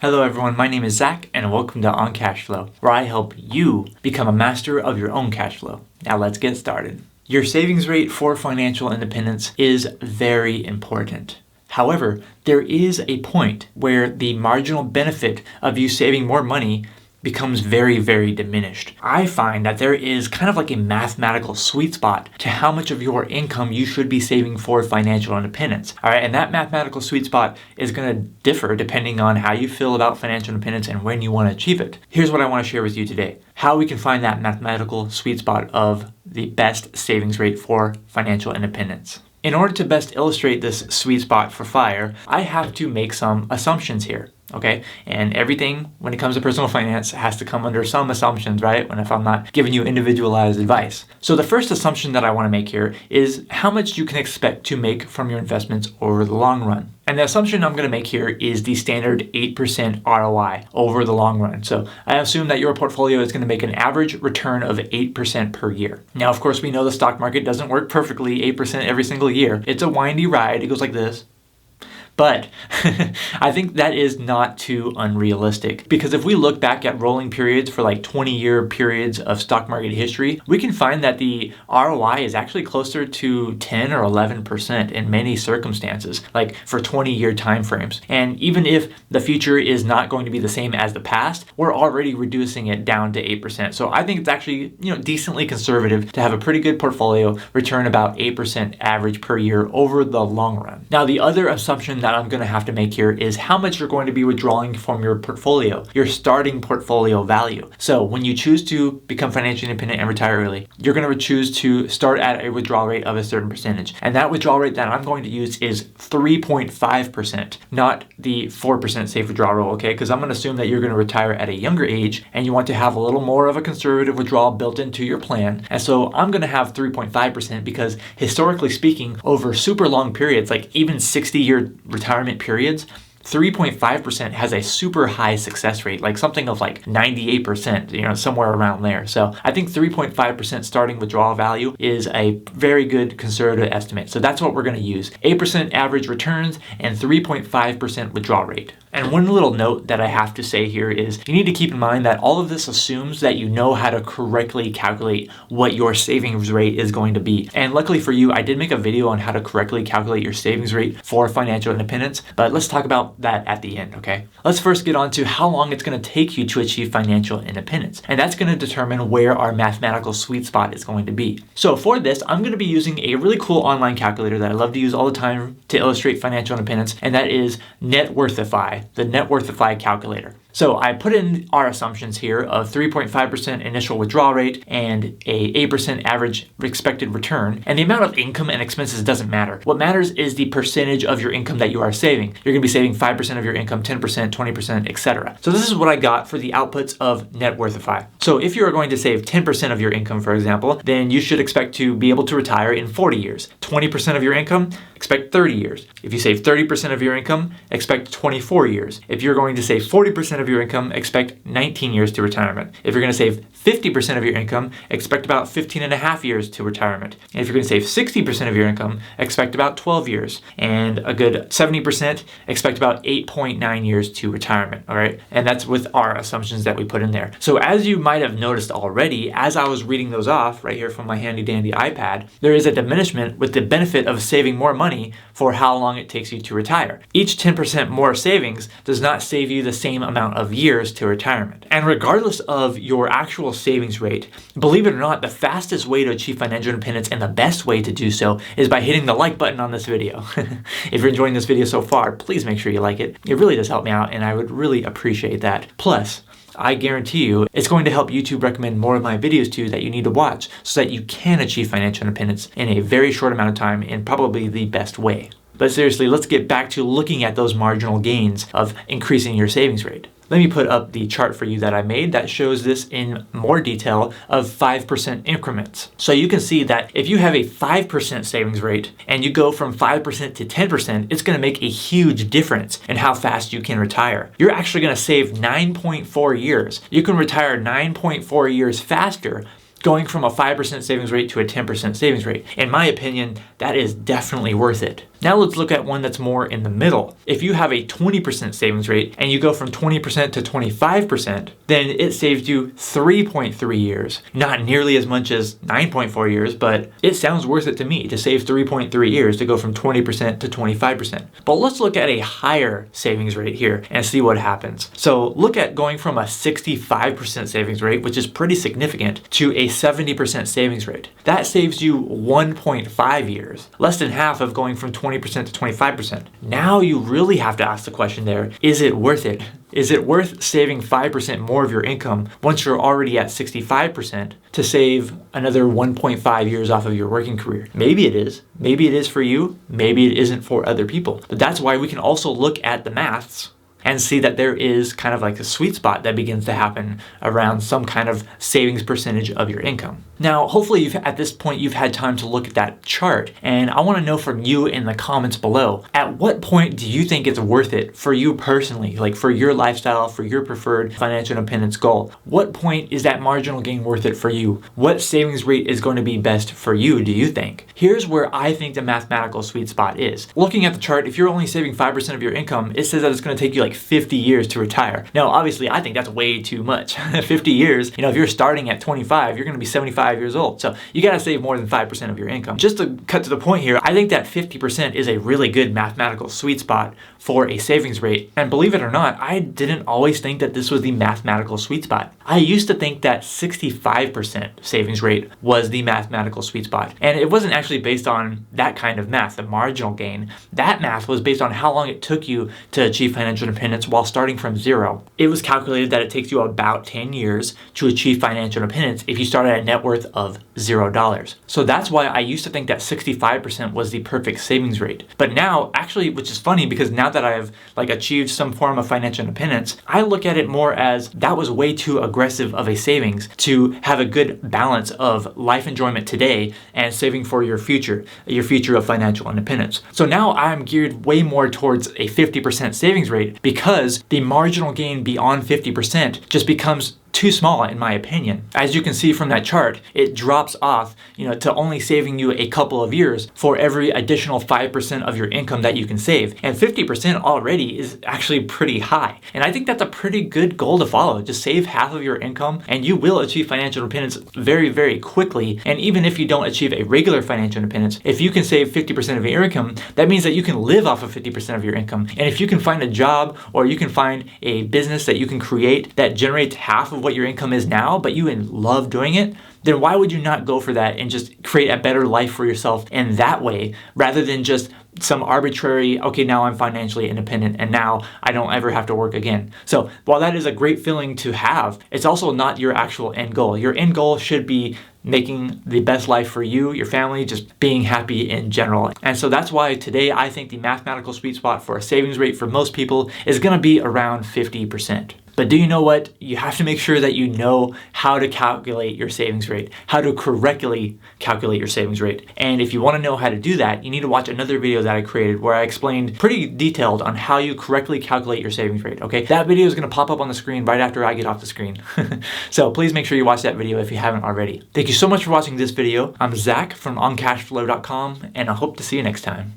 Hello everyone, my name is Zach and welcome to On Cash Flow, where I help you become a master of your own cash flow. Now let's get started. Your savings rate for financial independence is very important. However, there is a point where the marginal benefit of you saving more money becomes very, very diminished. I find that there is kind of like a mathematical sweet spot to how much of your income you should be saving for financial independence. All right, and that mathematical sweet spot is going to differ depending on how you feel about financial independence and when you want to achieve it. Here's what I want to share with you today: how we can find that mathematical sweet spot of the best savings rate for financial independence. In order to best illustrate this sweet spot for FIRE, I have to make some assumptions here. Okay, and everything when it comes to personal finance has to come under some assumptions, right? If I'm not giving you individualized advice. So the first assumption that I want to make here is how much you can expect to make from your investments over the long run. And the assumption I'm going to make here is the standard 8% ROI over the long run. So I assume that your portfolio is going to make an average return of 8% per year. Now, of course, we know the stock market doesn't work perfectly 8% every single year. It's a windy ride. It goes like this. But I think that is not too unrealistic, because if we look back at rolling periods for like 20-year periods of stock market history, we can find that the ROI is actually closer to 10 or 11% in many circumstances, like for 20-year time frames. And even if the future is not going to be the same as the past, we're already reducing it down to 8%. So I think it's actually, decently conservative to have a pretty good portfolio return about 8% average per year over the long run. Now, the other assumption that I'm going to have to make here is how much you're going to be withdrawing from your portfolio, your starting portfolio value. So when you choose to become financially independent and retire early, you're going to choose to start at a withdrawal rate of a certain percentage. And that withdrawal rate that I'm going to use is 3.5%, not the 4% safe withdrawal rule, okay? Because I'm going to assume that you're going to retire at a younger age and you want to have a little more of a conservative withdrawal built into your plan. And so I'm going to have 3.5% because historically speaking, over super long periods, like even 60-year retirement periods, 3.5% has a super high success rate, like something of like 98%, somewhere around there. So I think 3.5% starting withdrawal value is a very good conservative estimate. So that's what we're going to use: 8% average returns and 3.5% withdrawal rate. And one little note that I have to say here is you need to keep in mind that all of this assumes that you know how to correctly calculate what your savings rate is going to be. And luckily for you, I did make a video on how to correctly calculate your savings rate for financial independence, but let's talk about that at the end, okay? Let's first get on to how long it's going to take you to achieve financial independence. And that's going to determine where our mathematical sweet spot is going to be. So for this, I'm going to be using a really cool online calculator that I love to use all the time to illustrate financial independence, and that is Net Worthify, the Net Worthify calculator. So I put in our assumptions here of 3.5% initial withdrawal rate and a 8% average expected return. And the amount of income and expenses doesn't matter. What matters is the percentage of your income that you are saving. You're going to be saving 5% of your income, 10%, 20%, etc. So this is what I got for the outputs of Net Worthify. So if you are going to save 10% of your income, for example, then you should expect to be able to retire in 40 years. 20% of your income, expect 30 years. If you save 30% of your income, expect 24 years. If you're going to save 40% of your income, expect 19 years to retirement. If you're going to save 50% of your income, expect about 15 and a half years to retirement. And if you're going to save 60% of your income, expect about 12 years. And a good 70%, expect about 8.9 years to retirement, all right? And that's with our assumptions that we put in there. So as you might have noticed already, as I was reading those off right here from my handy dandy iPad, there is a diminishment with the benefit of saving more money for how long it takes you to retire. Each 10% more savings does not save you the same amount of years to retirement. And regardless of your actual savings rate, believe it or not, the fastest way to achieve financial independence and the best way to do so is by hitting the like button on this video. If you're enjoying this video so far, please make sure you like it. It really does help me out and I would really appreciate that. Plus, I guarantee you it's going to help YouTube recommend more of my videos to you that you need to watch so that you can achieve financial independence in a very short amount of time in probably the best way. But seriously, let's get back to looking at those marginal gains of increasing your savings rate. Let me put up the chart for you that I made that shows this in more detail of 5% increments. So you can see that if you have a 5% savings rate and you go from 5% to 10%, it's going to make a huge difference in how fast you can retire. You're actually going to save 9.4 years. You can retire 9.4 years faster going from a 5% savings rate to a 10% savings rate. In my opinion, that is definitely worth it. Now let's look at one that's more in the middle. If you have a 20% savings rate and you go from 20% to 25%, then it saves you 3.3 years. Not nearly as much as 9.4 years, but it sounds worth it to me to save 3.3 years to go from 20% to 25%. But let's look at a higher savings rate here and see what happens. So look at going from a 65% savings rate, which is pretty significant, to a 70% savings rate. That saves you 1.5 years, less than half of going from 20% to 25%. Now you really have to ask the question there, is it worth it? Is it worth saving 5% more of your income once you're already at 65% to save another 1.5 years off of your working career? Maybe it is. Maybe it is for you. Maybe it isn't for other people. But that's why we can also look at the maths and see that there is kind of like a sweet spot that begins to happen around some kind of savings percentage of your income. Now, hopefully at this point you've had time to look at that chart, and I want to know from you in the comments below, at what point do you think it's worth it for you personally, like for your lifestyle, for your preferred financial independence goal? What point is that marginal gain worth it for you? What savings rate is going to be best for you, do you think? Here's where I think the mathematical sweet spot is. Looking at the chart, if you're only saving 5% of your income, it says that it's going to take you like 50 years to retire. Now, obviously, I think that's way too much. 50 years, if you're starting at 25, you're going to be 75 years old. So you got to save more than 5% of your income. Just to cut to the point here, I think that 50% is a really good mathematical sweet spot for a savings rate. And believe it or not, I didn't always think that this was the mathematical sweet spot. I used to think that 65% savings rate was the mathematical sweet spot. And it wasn't actually based on that kind of math, the marginal gain. That math was based on how long it took you to achieve financial independence while starting from zero. It was calculated that it takes you about 10 years to achieve financial independence if you start at a net worth of $0. So that's why I used to think that 65% was the perfect savings rate. But now, actually, which is funny because now that I've achieved some form of financial independence, I look at it more as that was way too aggressive of a savings to have a good balance of life enjoyment today and saving for your future of financial independence. So now I'm geared way more towards a 50% savings rate because the marginal gain beyond 50% just becomes too small in my opinion. As you can see from that chart, it drops off, to only saving you a couple of years for every additional 5% of your income that you can save. And 50% already is actually pretty high. And I think that's a pretty good goal to follow. Just save half of your income and you will achieve financial independence very, very quickly. And even if you don't achieve a regular financial independence, if you can save 50% of your income, that means that you can live off of 50% of your income. And if you can find a job or you can find a business that you can create that generates half of what your income is now, but you love doing it, then why would you not go for that and just create a better life for yourself in that way rather than just some arbitrary, okay, now I'm financially independent and now I don't ever have to work again. So while that is a great feeling to have, it's also not your actual end goal. Your end goal should be making the best life for you, your family, just being happy in general. And so that's why today I think the mathematical sweet spot for a savings rate for most people is going to be around 50%. But do you know what? You have to make sure that you know how to calculate your savings rate, how to correctly calculate your savings rate. And if you want to know how to do that, you need to watch another video that I created where I explained pretty detailed on how you correctly calculate your savings rate, okay? That video is going to pop up on the screen right after I get off the screen. So please make sure you watch that video if you haven't already. Thank you so much for watching this video. I'm Zach from OnCashFlow.com, and I hope to see you next time.